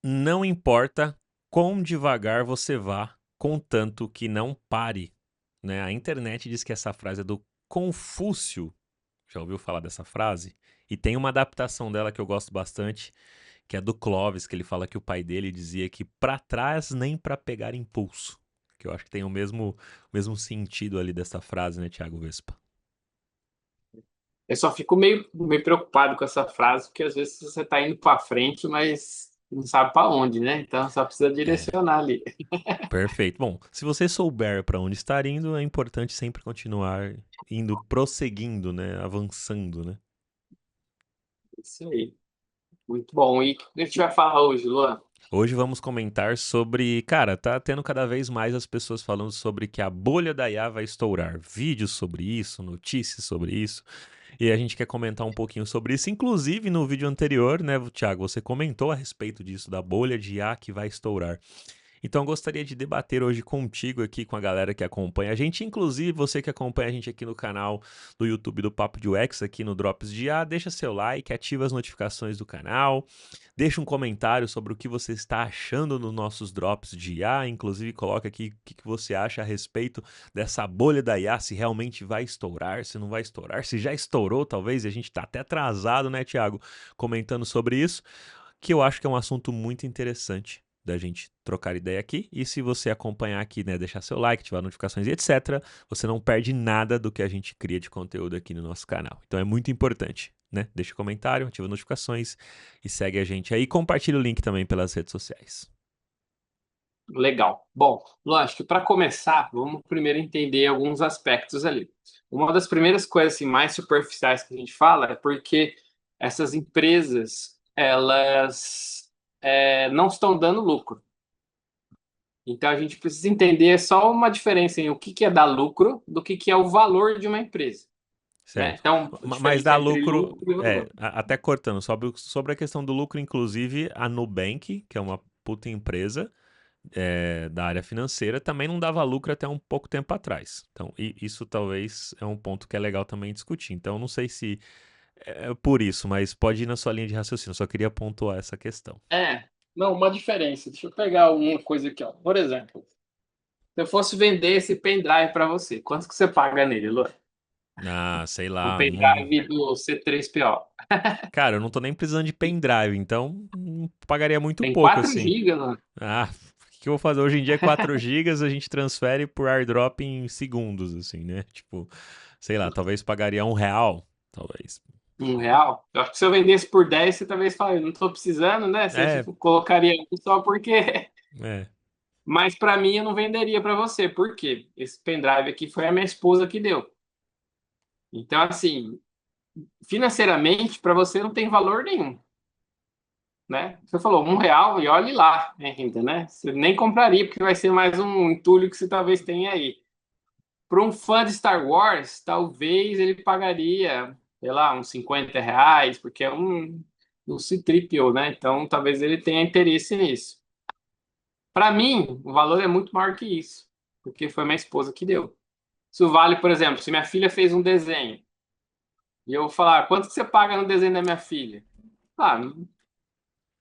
Não importa quão devagar você vá, contanto que não pare, né? A internet diz que essa frase é do Confúcio. Já ouviu falar dessa frase? E tem uma adaptação dela que eu gosto bastante, que é do Clovis, que ele fala que o pai dele dizia que pra trás nem pra pegar impulso. Que eu acho que tem o mesmo sentido ali dessa frase, né, Thiago Vespa? Eu só fico meio preocupado com essa frase, porque às vezes você está indo para frente, mas não sabe para onde, né? Então só precisa É, direcionar ali. perfeito. Bom, se você souber pra onde estar indo, é importante sempre continuar indo, prosseguindo, né, avançando, né? Isso aí. Muito bom. E o que a gente vai falar hoje, Luan? Hoje vamos comentar sobre, cara, tá tendo cada vez mais as pessoas falando sobre que a bolha da IA vai estourar. Vídeos sobre isso, notícias sobre isso. E a gente quer comentar um pouquinho sobre isso. Inclusive, no vídeo anterior, né, Thiago, você comentou a respeito disso, da bolha de IA que vai estourar. Então, eu gostaria de debater hoje contigo aqui, com a galera que acompanha a gente, inclusive você que acompanha a gente aqui no canal do YouTube do Papo de UX, aqui no Drops de IA, deixa seu like, ativa as notificações do canal, deixa um comentário sobre o que você está achando nos nossos Drops de IA, inclusive coloca aqui o que você acha a respeito dessa bolha da IA, se realmente vai estourar, se não vai estourar, se já estourou talvez, e a gente está até atrasado, né, Thiago, comentando sobre isso, que eu acho que é um assunto muito interessante da gente trocar ideia aqui. E se você acompanhar aqui, né, deixar seu like, ativar notificações e etc., você não perde nada do que a gente cria de conteúdo aqui no nosso canal. Então é muito importante, né? Deixa comentário, ativa notificações e segue a gente aí. Compartilha o link também pelas redes sociais. Legal. Bom, Luan, acho que para começar, vamos primeiro entender alguns aspectos ali. Uma das primeiras coisas assim, mais superficiais que a gente fala é porque essas empresas, elas não estão dando lucro. Então a gente precisa entender só uma diferença em o que é dar lucro do que é o valor de uma empresa, né? Certo. Então, a Mas dá diferença entre lucro, lucro e valor. até cortando, sobre a questão do lucro, inclusive a Nubank, que é uma puta empresa, da área financeira também não dava lucro até um pouco tempo atrás. Então, isso talvez é um ponto que é legal também discutir. Então, não sei se é por isso, mas pode ir na sua linha de raciocínio. Só queria pontuar essa questão. Não, uma diferença. Deixa eu pegar uma coisa aqui, ó. Por exemplo, se eu fosse vender esse pendrive para você, quanto que você paga nele, Lu? Ah, sei O lá. pendrive do C3PO. Cara, eu não tô nem precisando de pendrive, então não pagaria muito Tem pouco 4 assim. GB, Lu. Ah, o que eu vou fazer? Hoje em dia é 4 gigas, a gente transfere por airdrop em segundos, assim, né? Tipo, sei lá, talvez pagaria R$ 1, talvez. R$ 1. Eu acho que se eu vendesse por 10, você talvez fale, não estou precisando, né? Você É, colocaria um só porque. é. Mas para mim eu não venderia para você. Por quê? Esse pendrive aqui foi a minha esposa que deu. Então, assim, financeiramente, para você não tem valor nenhum, né? Você falou R$ 1 e olhe lá ainda, né? Você nem compraria, porque vai ser mais um entulho que você talvez tenha aí. Para um fã de Star Wars, talvez ele pagaria, sei lá, uns R$ 50, porque é um C-3PO, né? Então, talvez ele tenha interesse nisso. Para mim, o valor é muito maior que isso, porque foi minha esposa que deu. Isso vale, por exemplo, se minha filha fez um desenho e eu falar, quanto que você paga no desenho da minha filha? Ah, não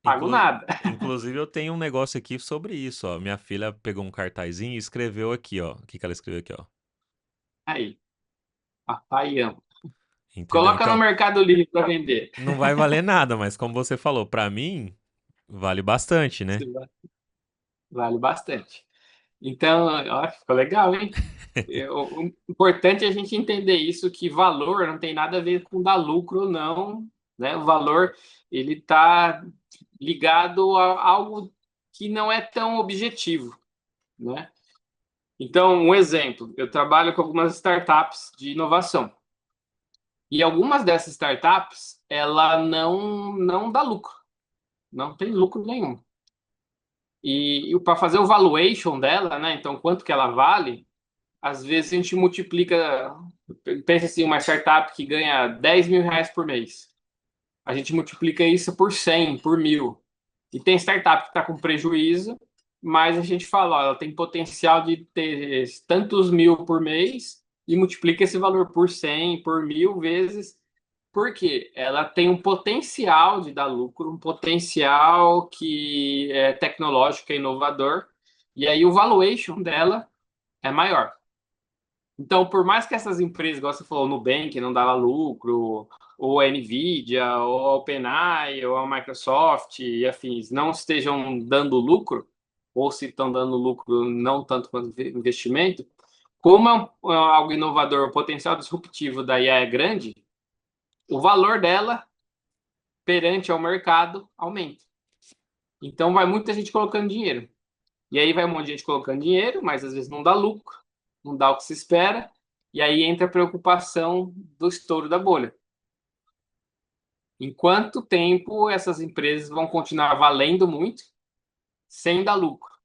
pago Inclu- nada. Inclusive, eu tenho um negócio aqui sobre isso, ó. Minha filha pegou um cartazinho e escreveu aqui, ó. O que que ela escreveu aqui, ó? Aí, papai ama. Entendeu? Coloca no Então, Mercado Livre para vender. não vai valer nada, mas como você falou, pra mim, vale bastante, né? Vale bastante. Então, ó, ficou legal, hein? O importante é a gente entender isso, que valor não tem nada a ver com dar lucro ou não, né? O valor, ele está ligado a algo que não é tão objetivo, né? Então, um exemplo, eu trabalho com algumas startups de inovação. E algumas dessas startups, ela não dá lucro, não tem lucro nenhum. E para fazer o valuation dela, né? Então, quanto que ela vale, às vezes a gente multiplica, pensa assim, uma startup que ganha R$ 10.000 por mês. A gente multiplica isso por 100, por 1.000. E tem startup que está com prejuízo, mas a gente fala, ó, ela tem potencial de ter tantos mil por mês e multiplica esse valor por 100, por 1.000 vezes, Por quê? Ela tem um potencial de dar lucro, um potencial que é tecnológico, é inovador, e aí o valuation dela é maior. Então, por mais que essas empresas, igual você falou, o Nubank não dava lucro, ou a Nvidia, ou a OpenAI, ou a Microsoft e afins não estejam dando lucro, ou se estão dando lucro não tanto quanto investimento, como é algo inovador, o potencial disruptivo da IA é grande, o valor dela perante ao mercado aumenta. Então, vai muita gente colocando dinheiro. E aí vai um monte de gente colocando dinheiro, mas às vezes não dá lucro, não dá o que se espera, e aí entra a preocupação do estouro da bolha. Em quanto tempo essas empresas vão continuar valendo muito sem dar lucro,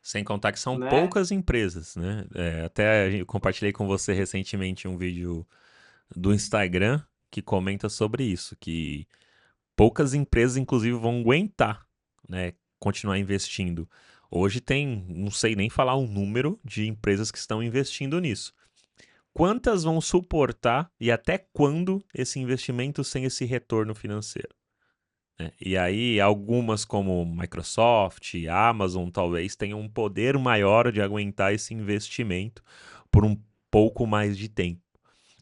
Sem contar que são né? poucas empresas, né? Até eu compartilhei com você recentemente um vídeo do Instagram que comenta sobre isso, que poucas empresas, inclusive, vão aguentar, né, continuar investindo. Hoje tem, não sei nem falar um número de empresas que estão investindo nisso. Quantas vão suportar e até quando esse investimento sem esse retorno financeiro? Né? E aí, algumas como Microsoft, Amazon, talvez tenham um poder maior de aguentar esse investimento por um pouco mais de tempo.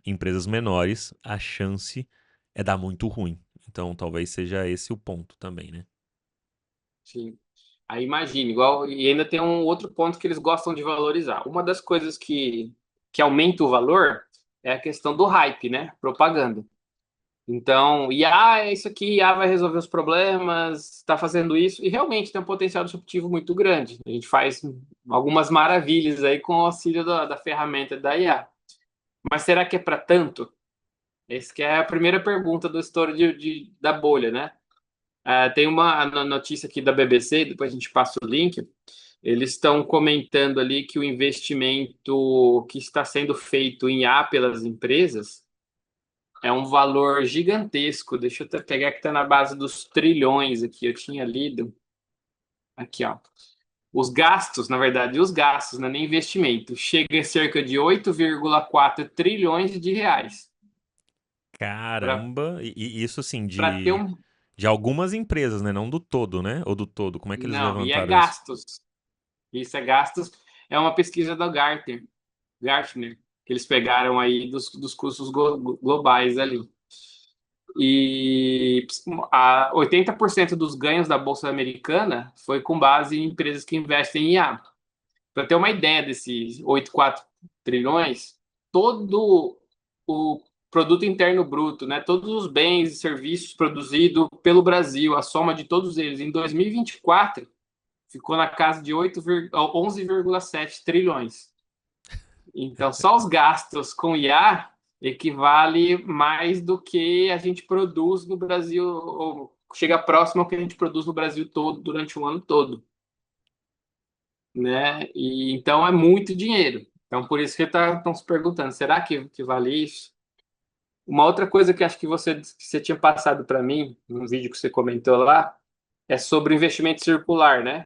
Empresas menores, a chance é dar muito ruim. Então, talvez seja esse o ponto também, né? Sim. Aí imagine, igual, e ainda tem um outro ponto que eles gostam de valorizar. Uma das coisas que aumenta o valor é a questão do hype, né? Propaganda. Então, IA é isso aqui, IA vai resolver os problemas, está fazendo isso, e realmente tem um potencial disruptivo muito grande. A gente faz algumas maravilhas aí com o auxílio da ferramenta da IA. Mas será que é para tanto? Essa que é a primeira pergunta do estouro da bolha, né? Tem uma notícia aqui da BBC, depois a gente passa o link. Eles estão comentando ali que o investimento que está sendo feito em IA pelas empresas é um valor gigantesco. Deixa eu até pegar que está na base dos trilhões aqui. Eu tinha lido. Aqui, ó. Os gastos, na verdade, os gastos, não é nem investimento, chega a cerca de 8,4 trilhões de reais Caramba, e isso assim, para ter um. de algumas empresas, né? Não do todo, né? Ou do todo, como é que eles Não, e é levantaram isso? gastos. Isso é gastos. É uma pesquisa da Gartner, que eles pegaram aí dos custos globais ali. E 80% dos ganhos da Bolsa Americana foi com base em empresas que investem em IA. Para ter uma ideia desses 8,4 trilhões, todo o produto interno bruto, né, todos os bens e serviços produzidos pelo Brasil, a soma de todos eles em 2024 ficou na casa de 11,7 trilhões. Então, só os gastos com IA equivale mais do que a gente produz no Brasil, ou chega próximo ao que a gente produz no Brasil todo durante o ano todo, né? E então é muito dinheiro. Então, por isso que estão se perguntando, será que vale isso? Uma outra coisa que acho que você tinha passado para mim, num vídeo que você comentou lá, é sobre investimento circular, né?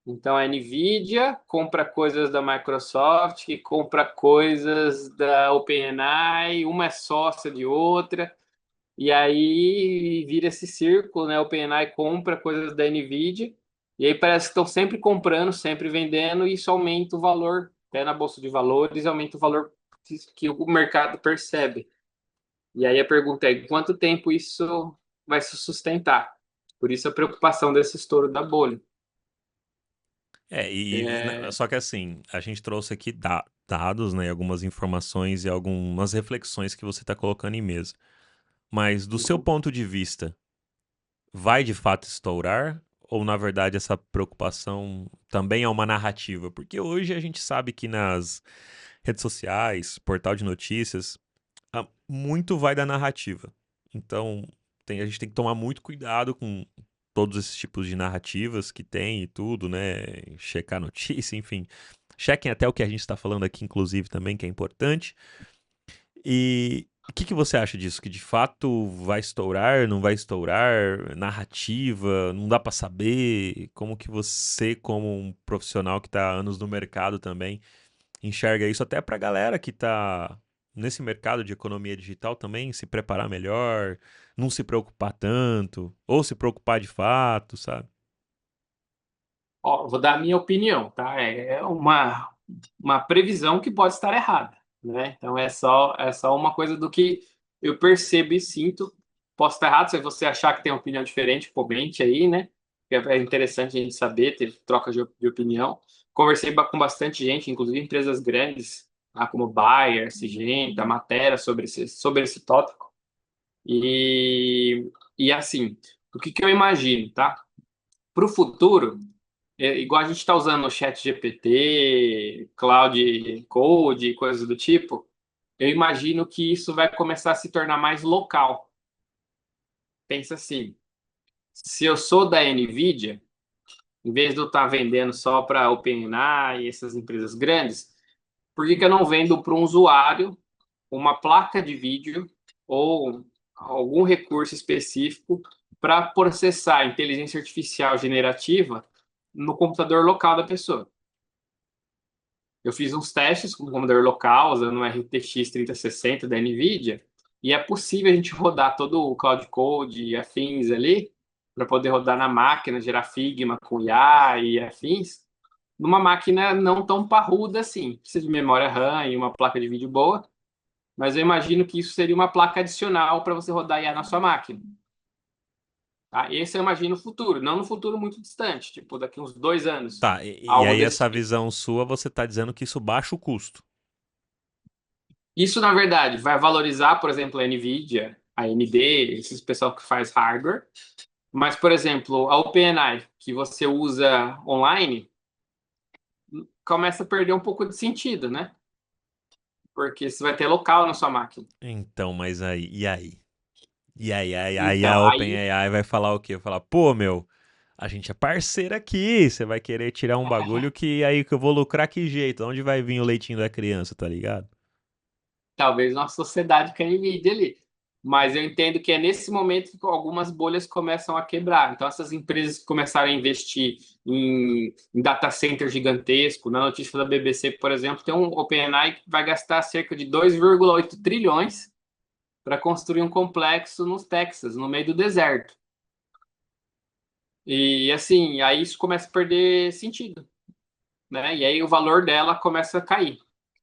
Então, a NVIDIA compra coisas da Microsoft, que compra coisas da OpenAI, uma é sócia de outra, e aí vira esse círculo, né? A OpenAI compra coisas da NVIDIA, e aí parece que estão sempre comprando, sempre vendendo, e isso aumenta o valor, até na Bolsa de Valores, aumenta o valor que o mercado percebe. E aí a pergunta é, em quanto tempo isso vai se sustentar? Por isso a preocupação desse estouro da bolha. Né, só que assim, a gente trouxe aqui dados, né? Algumas informações e algumas reflexões que você está colocando em mesa. Mas do seu ponto de vista, vai de fato estourar? Ou na verdade essa preocupação também é uma narrativa? Porque hoje a gente sabe que nas redes sociais, portal de notícias, muito vai da narrativa. Então, a gente tem que tomar muito cuidado com todos esses tipos de narrativas que tem e tudo, né? Checar notícia, enfim. Chequem até o que a gente está falando aqui, inclusive, também, que é importante. E o que você acha disso? Que de fato vai estourar, não vai estourar? Narrativa, não dá para saber? Como que você, como um profissional que está há anos no mercado também, enxerga isso até pra galera que tá nesse mercado de economia digital também se preparar melhor, não se preocupar tanto, ou se preocupar de fato, sabe? Ó, vou dar a minha opinião, tá? É uma previsão que pode estar errada, né? Então é só uma coisa do que eu percebo e sinto. Posso estar errado, se você achar que tem uma opinião diferente, comente aí, né? É interessante a gente saber, ter troca de opinião. Conversei com bastante gente, inclusive empresas grandes, tá? Como Bayer, Syngenta, Matera, sobre esse tópico. E assim, o que que eu imagino, tá? Para o futuro, igual a gente está usando o chat GPT, Cloud Code, coisas do tipo, eu imagino que isso vai começar a se tornar mais local. Pensa assim, se eu sou da NVIDIA, em vez de eu estar vendendo só para OpenAI e essas empresas grandes, por que que eu não vendo para um usuário uma placa de vídeo ou algum recurso específico para processar a inteligência artificial generativa no computador local da pessoa? Eu fiz uns testes com o computador local, usando um RTX 3060 da NVIDIA, e é possível a gente rodar todo o Cloud Code e afins ali, para poder rodar na máquina, gerar Figma com IA e afins, numa máquina não tão parruda assim. Precisa de memória RAM e uma placa de vídeo boa, mas eu imagino que isso seria uma placa adicional para você rodar IA na sua máquina. Tá? Esse eu imagino o futuro, não no futuro muito distante, tipo daqui uns 2 anos, Tá, e algo aí desse essa tipo. visão sua, você tá dizendo que isso baixa o custo. Isso, na verdade, vai valorizar, por exemplo, a NVIDIA, a AMD, esses pessoal que faz hardware. Mas, por exemplo, a OpenAI, que você usa online, começa a perder um pouco de sentido, né? Porque você vai ter local na sua máquina. Então, mas aí, e aí? E aí a Então, aí, OpenAI vai falar o quê? Vai falar, pô, meu, a gente é parceiro aqui, você vai querer tirar um bagulho que aí que eu vou lucrar que jeito? Onde vai vir o leitinho da criança, tá ligado? talvez uma sociedade com a NVIDIA ali. Mas eu entendo que é nesse momento que algumas bolhas começam a quebrar. Então, essas empresas que começaram a investir em data center gigantesco, na notícia da BBC, por exemplo, tem um OpenAI que vai gastar cerca de 2,8 trilhões para construir um complexo no Texas, no meio do deserto. E assim, aí isso começa a perder sentido, né? E aí o valor dela começa a cair.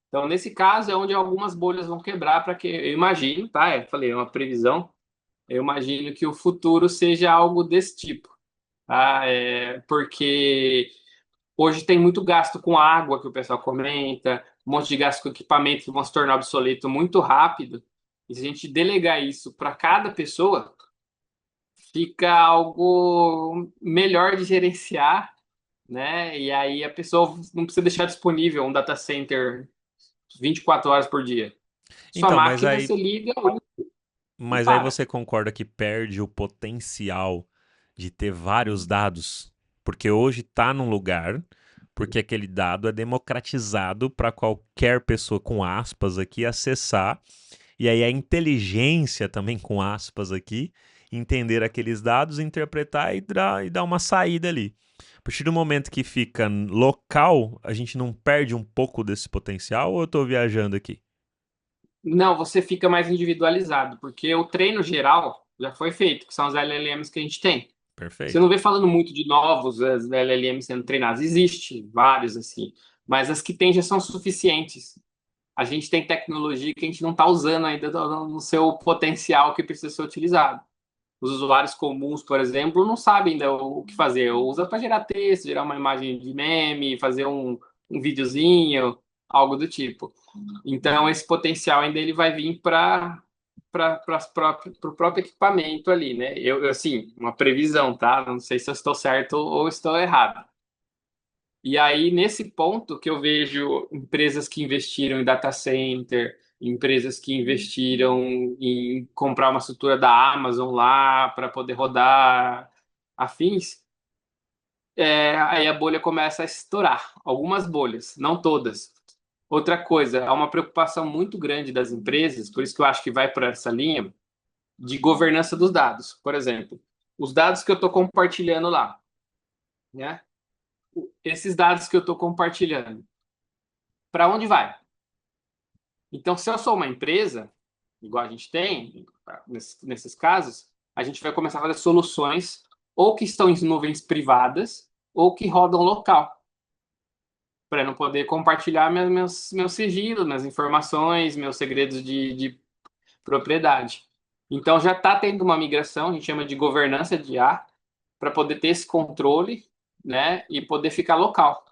Então, nesse caso, é onde algumas bolhas vão quebrar para que eu imagino, tá? Eu falei, é uma previsão. Eu imagino que o futuro seja algo desse tipo, tá? Porque hoje tem muito gasto com água que o pessoal comenta, um monte de gasto com equipamento que vão se tornar obsoleto muito rápido. E se a gente delegar isso para cada pessoa, fica algo melhor de gerenciar, né? E aí a pessoa não precisa deixar disponível um data center 24 horas por dia. Sua Então, máquina você liga e mas aí para. você concorda que perde o potencial de ter vários dados? Porque hoje tá num lugar, porque aquele dado é democratizado para qualquer pessoa com aspas aqui acessar. E aí a inteligência também, com aspas aqui, entender aqueles dados, interpretar e dar uma saída ali. A partir do momento que fica local, a gente não perde um pouco desse potencial ou eu estou viajando aqui? Não, você fica mais individualizado, porque o treino geral já foi feito, que são os LLMs que a gente tem. Você Perfeito. não vê falando muito de novos LLMs sendo treinados. Existe vários assim, mas as que tem já são suficientes. A gente tem tecnologia que a gente não está usando ainda no seu potencial que precisa ser utilizado. Os usuários comuns, por exemplo, não sabem ainda o que fazer. Usa para gerar texto, gerar uma imagem de meme, fazer um videozinho, algo do tipo. Então, esse potencial ainda ele vai vir para o próprio equipamento ali, né? Assim, uma previsão, tá? Não sei se eu estou certo ou estou errado. E aí, nesse ponto que eu vejo empresas que investiram em data center, empresas que investiram em comprar uma estrutura da Amazon lá para poder rodar afins, aí a bolha começa a estourar. Algumas bolhas, não todas. Outra coisa, há uma preocupação muito grande das empresas, por isso que eu acho que vai por essa linha, de governança dos dados. Por exemplo, os dados que eu estou compartilhando lá, né? Esses dados que eu estou compartilhando, para onde vai? Então, se eu sou uma empresa, igual a gente tem, nesses casos, a gente vai começar a fazer soluções ou que estão em nuvens privadas ou que rodam local, para não poder compartilhar meus sigilos, minhas informações, meus segredos de propriedade. Então, já está tendo uma migração, a gente chama de governança de IA, para poder ter esse controle, né, e poder ficar local.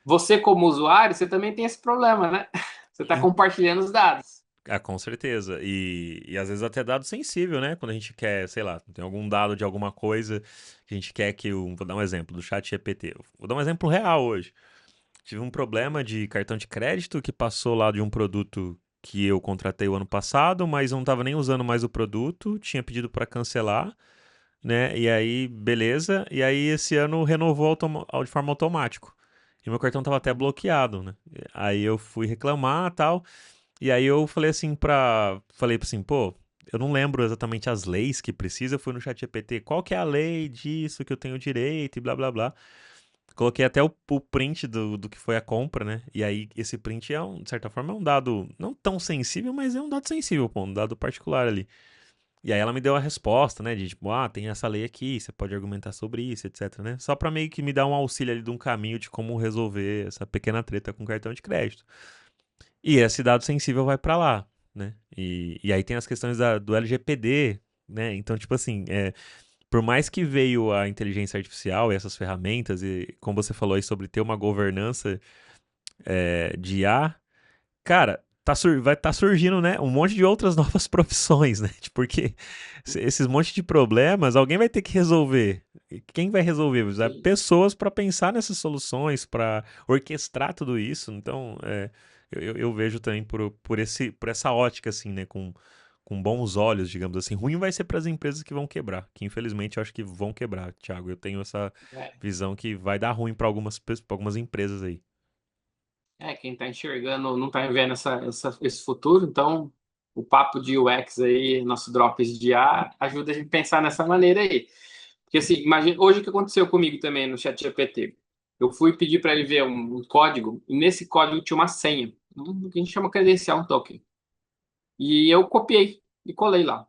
Você, como usuário, você também tem esse problema, né? Você está Em- compartilhando os dados. Ah, com certeza. E às vezes até dado sensível, né? Quando a gente quer, sei lá, tem algum dado de alguma coisa que a gente quer que o. Vou dar um exemplo do chat GPT. Vou dar um exemplo real hoje. Tive um problema de cartão de crédito que passou lá de um produto que eu contratei o ano passado, mas eu não estava nem usando mais o produto, tinha pedido para cancelar, né? E aí, beleza. E aí esse ano renovou de forma automática. E meu cartão estava até bloqueado, né? Aí eu fui reclamar, tal. E aí eu falei assim, pô, eu não lembro exatamente as leis que precisa, eu fui no chat GPT, qual que é a lei disso que eu tenho direito e blá blá blá. Coloquei até o print do que foi a compra, né? E aí esse print de certa forma, é um dado não tão sensível, mas é um dado sensível, pô, um dado particular ali. E aí ela me deu a resposta, né? De tipo, tem essa lei aqui, você pode argumentar sobre isso, etc, né? Só pra meio que me dar um auxílio ali de um caminho de como resolver essa pequena treta com cartão de crédito. E esse dado sensível vai pra lá, né? E aí tem as questões do LGPD, né? Então, tipo assim, por mais que veio a inteligência artificial e essas ferramentas, e como você falou aí sobre ter uma governança de IA, cara, vai estar surgindo, né, um monte de outras novas profissões, né? Porque esses monte de problemas, alguém vai ter que resolver. E quem vai resolver? Vai Sim. pessoas para pensar nessas soluções, para orquestrar tudo isso. Então, eu vejo também por essa ótica, assim, né, com bons olhos, digamos assim. Ruim vai ser para as empresas que vão quebrar, que infelizmente eu acho que vão quebrar, Thiago. Eu tenho essa É, visão que vai dar ruim para pra algumas empresas aí. quem está enxergando não está vendo esse futuro, então o papo de UX aí, nosso Drops de IA, ajuda a gente a pensar nessa maneira aí. Porque assim, imagina, hoje o que aconteceu comigo também no chat GPT. Eu fui pedir para ele ver um código, e nesse código tinha uma senha, que a gente chama credencial, um token. E eu copiei e colei lá.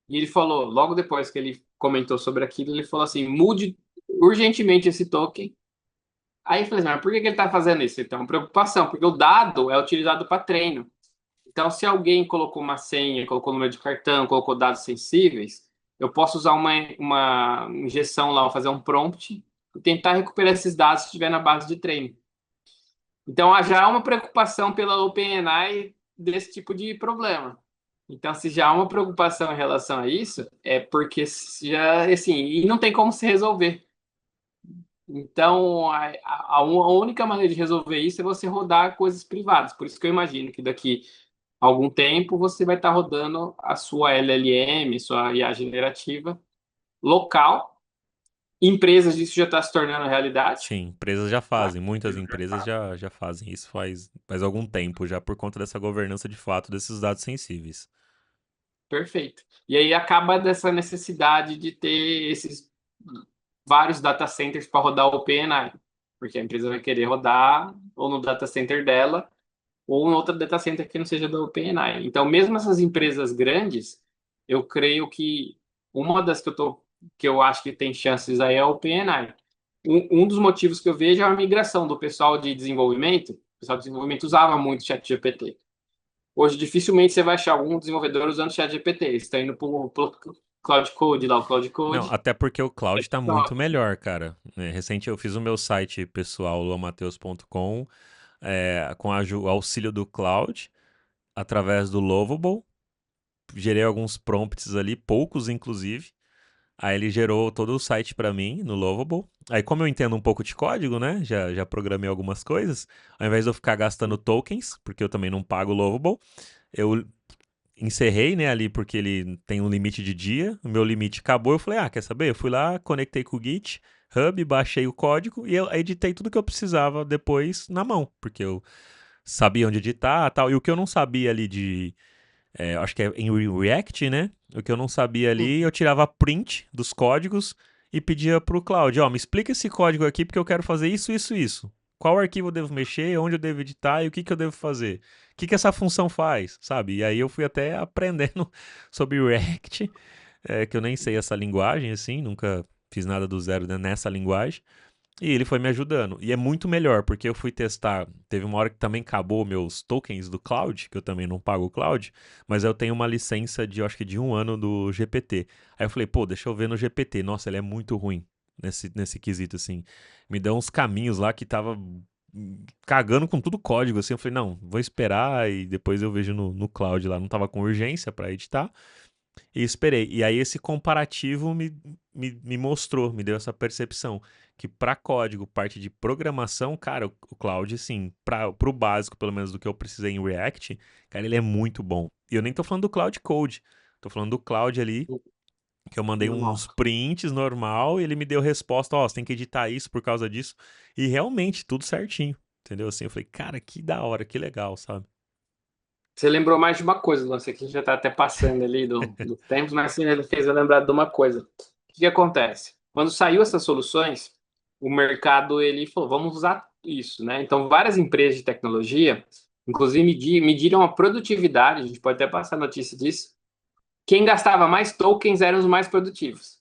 E ele falou, logo depois que ele comentou sobre aquilo, ele falou assim: mude urgentemente esse token. Aí eu falei assim, mas por que que ele está fazendo isso? Então, uma preocupação, porque o dado é utilizado para treino. Então, se alguém colocou uma senha, colocou número de cartão, colocou dados sensíveis, eu posso usar uma injeção lá, fazer um prompt e tentar recuperar esses dados se estiver na base de treino. Então, já há uma preocupação pela OpenAI desse tipo de problema. Então, se já há uma preocupação em relação a isso, é porque já, assim, e não tem como se resolver. Então, a única maneira de resolver isso é você rodar coisas privadas. Por isso que eu imagino que daqui a algum tempo você vai estar rodando a sua LLM, sua IA generativa local. Empresas, isso já está se tornando realidade. Sim, empresas já Tá? fazem, muitas empresas já fazem isso faz algum tempo, já por conta dessa governança de fato desses dados sensíveis. Perfeito. E aí acaba dessa necessidade de ter esses vários data centers para rodar o OpenAI, porque a empresa vai querer rodar ou no data center dela ou em outro data center que não seja da OpenAI. Então, mesmo essas empresas grandes, eu creio que uma das que eu acho que tem chances aí é a OpenAI. Um dos motivos que eu vejo é a migração do pessoal de desenvolvimento. O pessoal de desenvolvimento usava muito o ChatGPT. Hoje, dificilmente você vai achar algum desenvolvedor usando o ChatGPT. Eles estão indo para o Cloud Code, lá o Cloud Não, Code. até porque o cloud está muito melhor, cara. Recente eu fiz o meu site pessoal, luamateus.com, com o auxílio do cloud, através do Lovable. Gerei alguns prompts ali, poucos inclusive. Aí ele gerou todo o site para mim no Lovable. Aí, como eu entendo um pouco de código, né? Já programei algumas coisas. Ao invés de eu ficar gastando tokens, porque eu também não pago o Lovable, eu encerrei, né, ali porque ele tem um limite de dia. O meu limite acabou. Eu falei, quer saber? Eu fui lá, conectei com o Git, Hub, baixei o código e eu editei tudo que eu precisava depois na mão, porque eu sabia onde editar, tal. E o que eu não sabia ali acho que é em React, né? O que eu não sabia ali, eu tirava print dos códigos e pedia pro Cloud, me explica esse código aqui porque eu quero fazer isso, isso, isso. qual arquivo eu devo mexer, onde eu devo editar e o que eu devo fazer. O que essa função faz, sabe? E aí eu fui até aprendendo sobre React, que eu nem sei essa linguagem, assim, nunca fiz nada do zero nessa linguagem. E ele foi me ajudando. E é muito melhor, porque eu fui testar. Teve uma hora que também acabou meus tokens do Cloud, que eu também não pago o Cloud, mas eu tenho uma licença de, eu acho que de 1 ano do GPT. Aí eu falei, pô, deixa eu ver no GPT. Nossa, ele é muito ruim nesse quesito, assim. Me deu uns caminhos lá que tava cagando com tudo código, assim. Eu falei, não, vou esperar e depois eu vejo no Cloud lá. Não tava com urgência para editar. E esperei. E aí esse comparativo me mostrou, me deu essa percepção que para código, parte de programação, cara, o Cloud, assim, para o básico, pelo menos do que eu precisei em React, cara, ele é muito bom. E eu nem tô falando do Cloud Code, tô falando do Cloud ali, que eu mandei Normal. uns prints normal e ele me deu resposta, ó, você tem que editar isso por causa disso. E realmente, tudo certinho, entendeu? Assim, eu falei, cara, que da hora, que legal, sabe? Você lembrou mais de uma coisa, Luan, que já está até passando ali do tempo, mas assim, ele fez eu lembrar de uma coisa. O que acontece? Quando saiu essas soluções, o mercado ele falou, vamos usar isso, né? Então, várias empresas de tecnologia, inclusive mediram a produtividade, a gente pode até passar notícia disso. Quem gastava mais tokens eram os mais produtivos.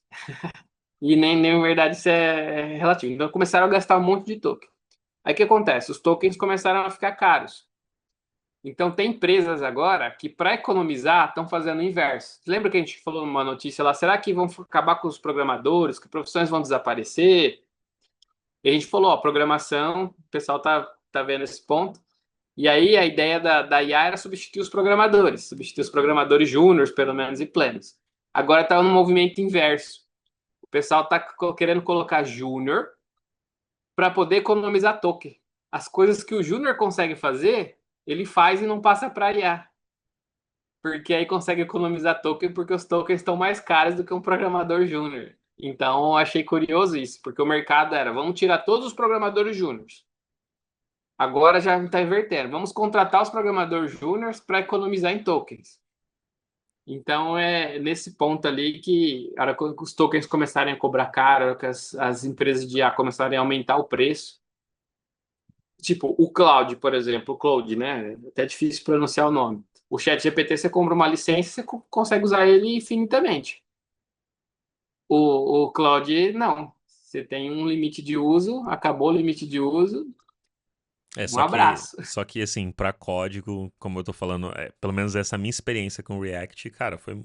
E nem na verdade isso é relativo. Então, começaram a gastar um monte de token. Aí o que acontece? Os tokens começaram a ficar caros. Então, tem empresas agora que, para economizar, estão fazendo o inverso. Lembra que a gente falou numa notícia lá? Será que vão acabar com os programadores? Que profissões vão desaparecer? E a gente falou: ó, programação, o pessoal tá vendo esse ponto. E aí, a ideia da IA era substituir os programadores júniores, pelo menos, e plenos. Agora está no movimento inverso. O pessoal está querendo colocar júnior para poder economizar token. As coisas que o júnior consegue fazer, ele faz e não passa para IA. Porque aí consegue economizar token porque os tokens estão mais caros do que um programador júnior. Então, eu achei curioso isso, porque o mercado era, vamos tirar todos os programadores júniores. Agora já está invertendo. Vamos contratar os programadores júniores para economizar em tokens. Então, é nesse ponto ali que, a hora que os tokens começarem a cobrar caro, a hora que as empresas de IA começarem a aumentar o preço, tipo o Cloud, por exemplo, o Cloud, né? É até difícil pronunciar o nome. O Chat GPT, você compra uma licença, você consegue usar ele infinitamente. O Claude, não. Você tem um limite de uso, acabou o limite de uso, É, um só que, abraço. só que assim, para código, como eu tô falando, pelo menos essa minha experiência com React, cara, foi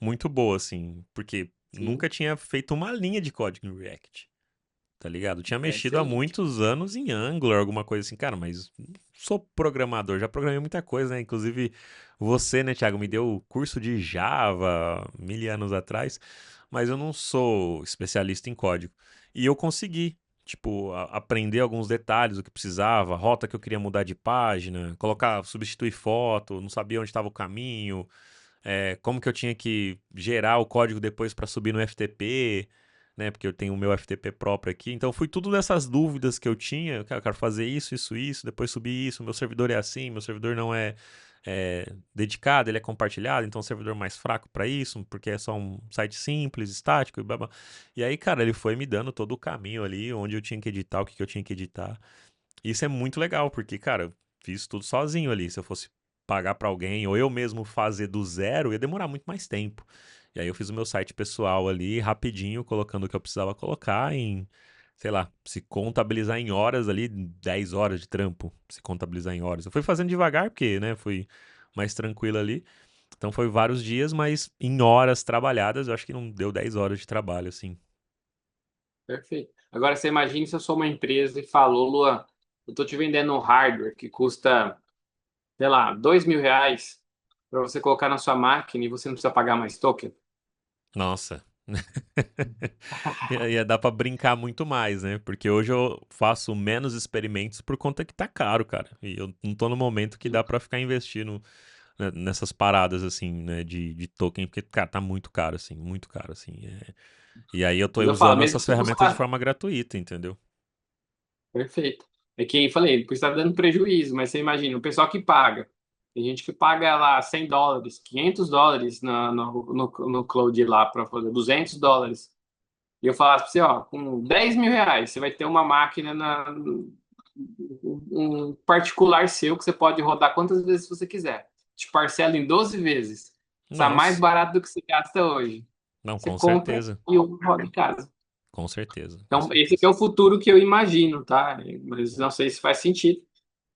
muito boa, assim, porque Sim, nunca tinha feito uma linha de código em React, tá ligado? Eu tinha é mexido há excelente. muitos anos em Angular, alguma coisa assim, cara, mas não sou programador, já programei muita coisa, né? Inclusive você, né, Thiago, me deu curso de Java 1000 anos atrás, mas eu não sou especialista em código. E eu consegui, tipo, aprender alguns detalhes do que precisava, rota que eu queria mudar de página, colocar, substituir foto, não sabia onde estava o caminho, como que eu tinha que gerar o código depois para subir no FTP, né? Porque eu tenho o meu FTP próprio aqui. Então, foi tudo dessas dúvidas que eu tinha. Cara, eu quero fazer isso, depois subir isso. Meu servidor é assim, meu servidor não é dedicado, ele é compartilhado, então é um servidor mais fraco para isso, porque é só um site simples, estático e blá blá. E aí, cara, ele foi me dando todo o caminho ali, onde eu tinha que editar, o que eu tinha que editar. Isso é muito legal, porque, cara, eu fiz tudo sozinho ali. Se eu fosse pagar pra alguém ou eu mesmo fazer do zero, ia demorar muito mais tempo. E aí eu fiz o meu site pessoal ali, rapidinho, colocando o que eu precisava colocar em, sei lá, se contabilizar em horas ali, 10 horas de trampo, se contabilizar em horas. Eu fui fazendo devagar, porque, né, fui mais tranquilo ali. Então foi vários dias, mas em horas trabalhadas, eu acho que não deu 10 horas de trabalho, assim. Perfeito. Agora, você imagina se eu sou uma empresa e falo, Luan, eu estou te vendendo um hardware que custa, sei lá, R$ 2.000 para você colocar na sua máquina e você não precisa pagar mais token. Nossa. Ia dar pra brincar muito mais, né? Porque hoje eu faço menos experimentos por conta que tá caro, cara. E eu não tô no momento que dá pra ficar investindo, né, nessas paradas, assim, né, de token, porque, cara, tá muito caro, assim. E aí eu tô Mas eu falo, usando mesmo essas se ferramentas de custar. forma gratuita, entendeu? Perfeito. É que falei, está dando prejuízo, mas você imagina, o pessoal que paga. Tem gente que paga lá US$ 100, US$ 500 no Cloud lá para fazer US$ 200. E eu falasse para você, ó, com R$ 10.000, você vai ter uma máquina um particular seu que você pode rodar quantas vezes você quiser. Te parcela em 12 vezes. Está mais Nossa, barato do que você gasta hoje. não, Você com compra certeza, e roda em casa. com certeza, com Então, esse aqui certeza. é o futuro que eu imagino, tá? Mas não sei se faz sentido.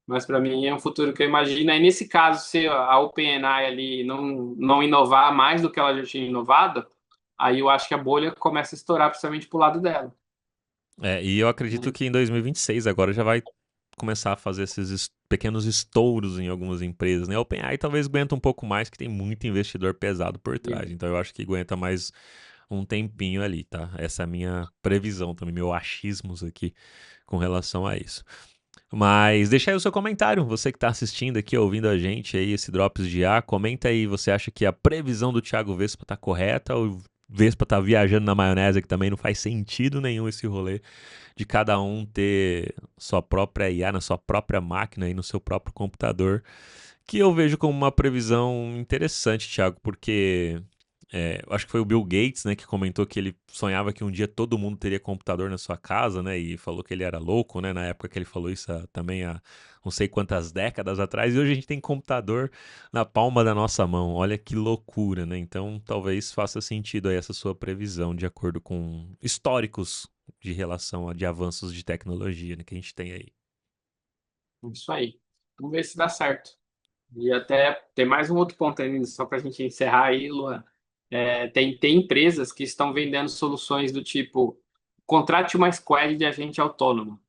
Mas para mim é um futuro que eu imagino. Aí, nesse caso, se a OpenAI ali não inovar mais do que ela já tinha inovado, aí eu acho que a bolha começa a estourar principalmente pro lado dela, E eu acredito né? que em 2026 agora já vai começar a fazer esses pequenos estouros em algumas empresas, né? A OpenAI talvez aguenta um pouco mais, que tem muito investidor pesado por trás. Então eu acho que aguenta mais um tempinho ali, tá? Essa é a minha previsão também, meu achismos aqui com relação a isso. Mas deixa aí o seu comentário, você que está assistindo aqui, ouvindo a gente aí, esse Drops de A, comenta aí, você acha que a previsão do Thiago Vespa tá correta ou Vespa tá viajando na maionese, que também não faz sentido nenhum esse rolê de cada um ter sua própria IA na sua própria máquina e no seu próprio computador, que eu vejo como uma previsão interessante, Thiago, porque eu acho que foi o Bill Gates, né, que comentou que ele sonhava que um dia todo mundo teria computador na sua casa, né, e falou que ele era louco, né, na época que ele falou isso também há não sei quantas décadas atrás, e hoje a gente tem computador na palma da nossa mão, olha que loucura, né, então talvez faça sentido aí essa sua previsão, de acordo com históricos de relação de avanços de tecnologia, né, que a gente tem aí. Isso aí. Vamos ver se dá certo. E até tem mais um outro ponto ainda, só para a gente encerrar aí, Luan. Tem empresas que estão vendendo soluções do tipo contrate uma squad de agente autônomo.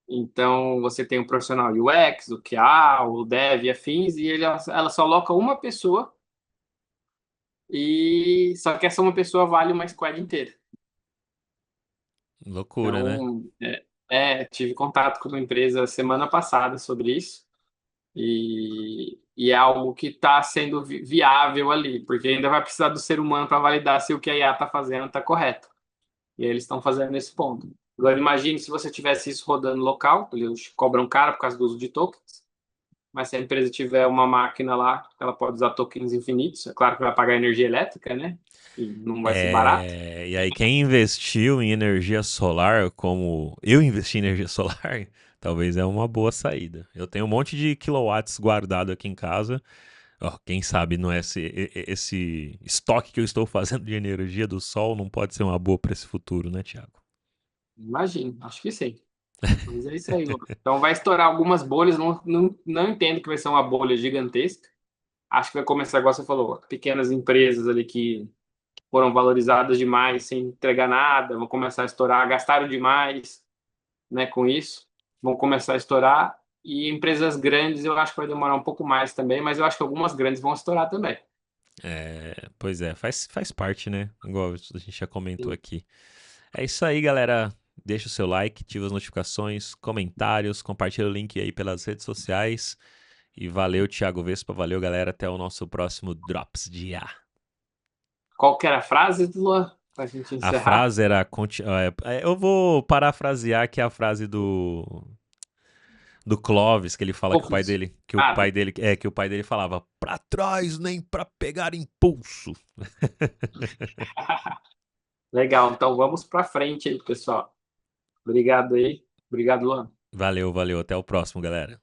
Então, você tem o profissional UX, o QA, o Dev e afins, e ela só aloca uma pessoa, e só que essa uma pessoa vale uma squad inteira. Loucura, né? Então, tive contato com uma empresa semana passada sobre isso, e é algo que está sendo viável ali, porque ainda vai precisar do ser humano para validar se o que a IA está fazendo está correto. E aí eles estão fazendo esse ponto. Agora, imagine se você tivesse isso rodando local, eles cobram caro por causa do uso de tokens, mas se a empresa tiver uma máquina lá, ela pode usar tokens infinitos, é claro que vai pagar energia elétrica, né? E não vai ser barato. E aí, quem investiu em energia solar, como eu investi em energia solar, talvez é uma boa saída. Eu tenho um monte de quilowatts guardado aqui em casa. Ó, quem sabe não é esse estoque que eu estou fazendo de energia do sol não pode ser uma boa para esse futuro, né, Thiago? Imagino, acho que sim. Mas é isso aí, Lu. Então vai estourar algumas bolhas, não entendo que vai ser uma bolha gigantesca. Acho que vai começar, igual você falou, pequenas empresas ali que foram valorizadas demais sem entregar nada, vão começar a estourar, gastaram demais, né, com isso, vão começar a estourar. E empresas grandes eu acho que vai demorar um pouco mais também, mas eu acho que algumas grandes vão estourar também. Pois é, faz parte, né? Igual a gente já comentou aqui. É isso aí, galera. Deixa o seu like, ativa as notificações, comentários, compartilha o link aí pelas redes sociais. E valeu, Thiago Vespa. Valeu, galera. Até o nosso próximo Drops de A. Qual que era a frase, Luan, para a gente A encerrar? frase era. Eu vou parafrasear que é a frase do Clovis, que ele fala que o pai Confúcio. dele. Que o Ah, pai dele. Que o pai dele falava: pra trás, nem pra pegar impulso. legal. Então vamos para frente aí, pessoal. Obrigado aí. Obrigado, Luan. Valeu, valeu. Até o próximo, galera.